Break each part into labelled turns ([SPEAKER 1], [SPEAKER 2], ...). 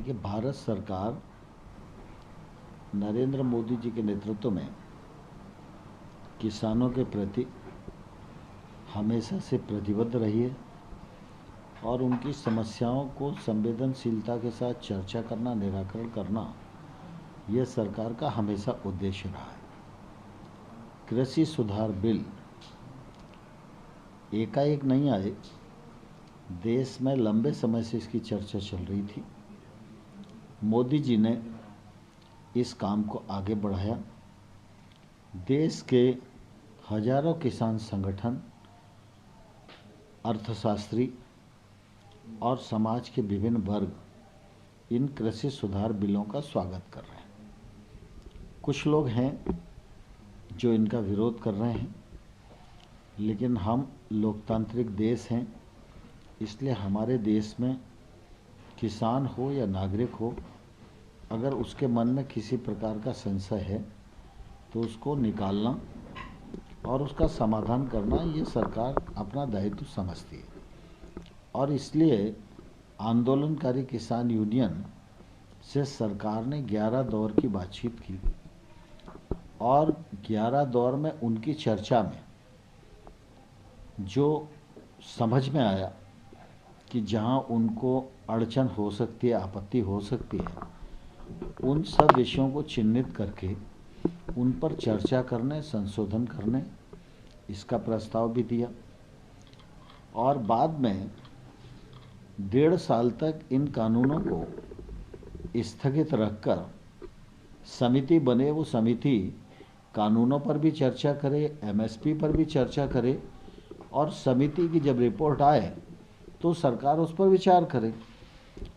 [SPEAKER 1] देखिए, भारत सरकार नरेंद्र मोदी जी के नेतृत्व में किसानों के प्रति हमेशा से प्रतिबद्ध रही है और उनकी समस्याओं को संवेदनशीलता के साथ चर्चा करना, निराकरण करना, यह सरकार का हमेशा उद्देश्य रहा है। कृषि सुधार बिल एकाएक नहीं आए, देश में लंबे समय से इसकी चर्चा चल रही थी। मोदी जी ने इस काम को आगे बढ़ाया। देश के हजारों किसान संगठन, अर्थशास्त्री और समाज के विभिन्न वर्ग इन कृषि सुधार बिलों का स्वागत कर रहे हैं। कुछ लोग हैं जो इनका विरोध कर रहे हैं, लेकिन हम लोकतांत्रिक देश हैं, इसलिए हमारे देश में किसान हो या नागरिक हो, अगर उसके मन में किसी प्रकार का संशय है तो उसको निकालना और उसका समाधान करना, ये सरकार अपना दायित्व समझती है। और इसलिए आंदोलनकारी किसान यूनियन से सरकार ने 11 दौर की बातचीत की और 11 दौर में उनकी चर्चा में जो समझ में आया कि जहां उनको अड़चन हो सकती है, आपत्ति हो सकती है, उन सब विषयों को चिन्हित करके उन पर चर्चा करने, संशोधन करने इसका प्रस्ताव भी दिया। और बाद में 1.5 साल तक इन कानूनों को स्थगित रखकर समिति बने, वो समिति कानूनों पर भी चर्चा करे, एमएसपी पर भी चर्चा करे और समिति की जब रिपोर्ट आए तो सरकार उस पर विचार करे।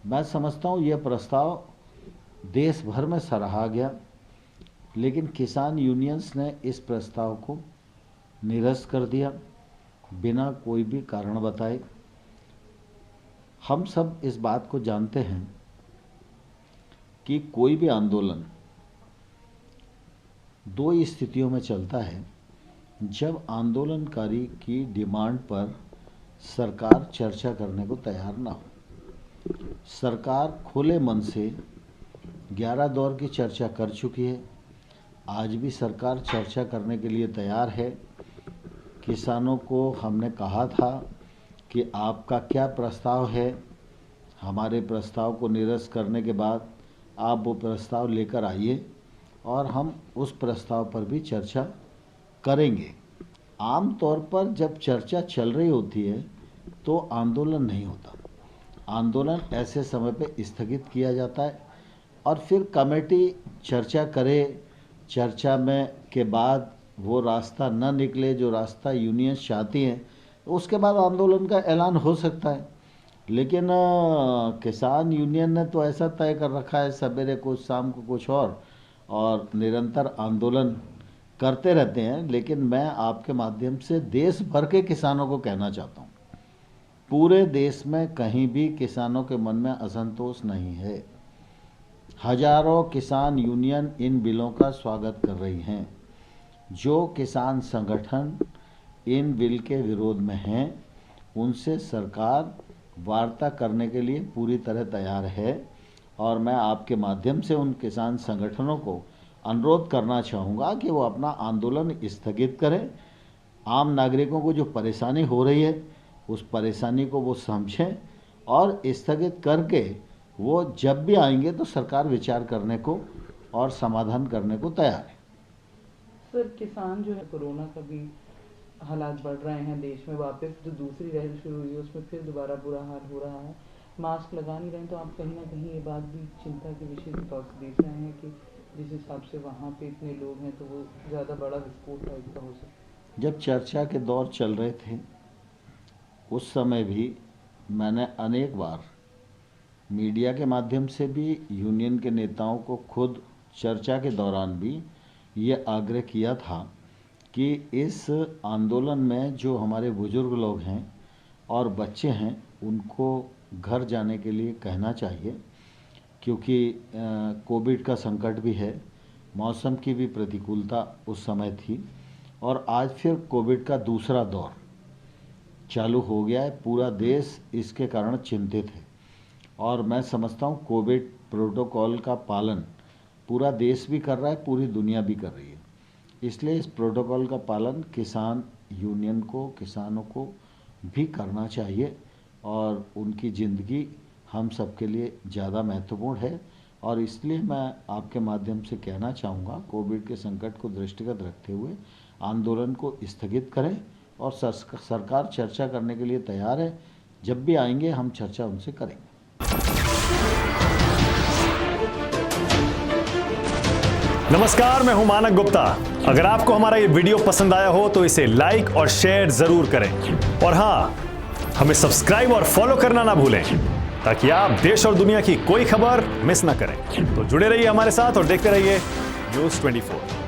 [SPEAKER 1] मैं समझता हूँ यह प्रस्ताव देश भर में सराहा गया, लेकिन किसान यूनियंस ने इस प्रस्ताव को निरस्त कर दिया बिना कोई भी कारण बताए। हम सब इस बात को जानते हैं कि कोई भी आंदोलन 2 स्थितियों में चलता है। जब आंदोलनकारी की डिमांड पर सरकार चर्चा करने को तैयार ना हो। सरकार खुले मन से 11 दौर की चर्चा कर चुकी है, आज भी सरकार चर्चा करने के लिए तैयार है। किसानों को हमने कहा था कि आपका क्या प्रस्ताव है, हमारे प्रस्ताव को निरस्त करने के बाद आप वो प्रस्ताव लेकर आइए और हम उस प्रस्ताव पर भी चर्चा करेंगे। आम तौर पर जब चर्चा चल रही होती है तो आंदोलन नहीं होता। आंदोलन ऐसे समय पे स्थगित किया जाता है और फिर कमेटी चर्चा करे, चर्चा में के बाद वो रास्ता न निकले जो रास्ता यूनियन चाहती हैं, उसके बाद आंदोलन का ऐलान हो सकता है। लेकिन किसान यूनियन ने तो ऐसा तय कर रखा है, सवेरे कुछ, शाम को कुछ और निरंतर आंदोलन करते रहते हैं। लेकिन मैं आपके माध्यम से देश भर के किसानों को कहना चाहता हूँ, पूरे देश में कहीं भी किसानों के मन में असंतोष नहीं है। हजारों किसान यूनियन इन बिलों का स्वागत कर रही हैं। जो किसान संगठन इन बिल के विरोध में हैं, उनसे सरकार वार्ता करने के लिए पूरी तरह तैयार है। और मैं आपके माध्यम से उन किसान संगठनों को अनुरोध करना चाहूँगा कि वो अपना आंदोलन स्थगित करें। आम नागरिकों को जो परेशानी हो रही है, उस परेशानी को वो समझें और स्थगित करके वो जब भी आएंगे तो सरकार विचार करने को और समाधान करने को तैयार है।
[SPEAKER 2] सर, किसान जो है, कोरोना का भी हालात बढ़ रहे हैं देश में, वापस जो दूसरी लहर शुरू हुई है उसमें फिर दोबारा बुरा हाल हो रहा है। मास्क लगा नहीं रहे हैं, तो आप कहीं ना कहीं ये बात भी चिंता के विषय के तौर से देख रहे हैं कि जिस हिसाब से वहाँ पे इतने लोग हैं तो वो ज़्यादा बड़ा विस्फोट टाइप का हो सकता है।
[SPEAKER 1] जब चर्चा के दौर चल रहे थे उस समय भी मैंने अनेक बार मीडिया के माध्यम से भी, यूनियन के नेताओं को खुद चर्चा के दौरान भी ये आग्रह किया था कि इस आंदोलन में जो हमारे बुजुर्ग लोग हैं और बच्चे हैं, उनको घर जाने के लिए कहना चाहिए, क्योंकि कोविड का संकट भी है, मौसम की भी प्रतिकूलता उस समय थी और आज फिर कोविड का दूसरा दौर चालू हो गया है। पूरा देश इसके कारण चिंतित है और मैं समझता हूँ कोविड प्रोटोकॉल का पालन पूरा देश भी कर रहा है, पूरी दुनिया भी कर रही है। इसलिए इस प्रोटोकॉल का पालन किसान यूनियन को, किसानों को भी करना चाहिए और उनकी ज़िंदगी हम सबके लिए ज़्यादा महत्वपूर्ण है। और इसलिए मैं आपके माध्यम से कहना चाहूँगा, कोविड के संकट को दृष्टिगत रखते हुए आंदोलन को स्थगित करें और सरकार चर्चा करने के लिए तैयार है। जब भी आएंगे हम चर्चा उनसे करेंगे।
[SPEAKER 3] नमस्कार, मैं हूं मानक गुप्ता। अगर आपको हमारा ये वीडियो पसंद आया हो तो इसे लाइक और शेयर जरूर करें और हाँ, हमें सब्सक्राइब और फॉलो करना ना भूलें ताकि आप देश और दुनिया की कोई खबर मिस ना करें। तो जुड़े रहिए हमारे साथ और देखते रहिए News 24।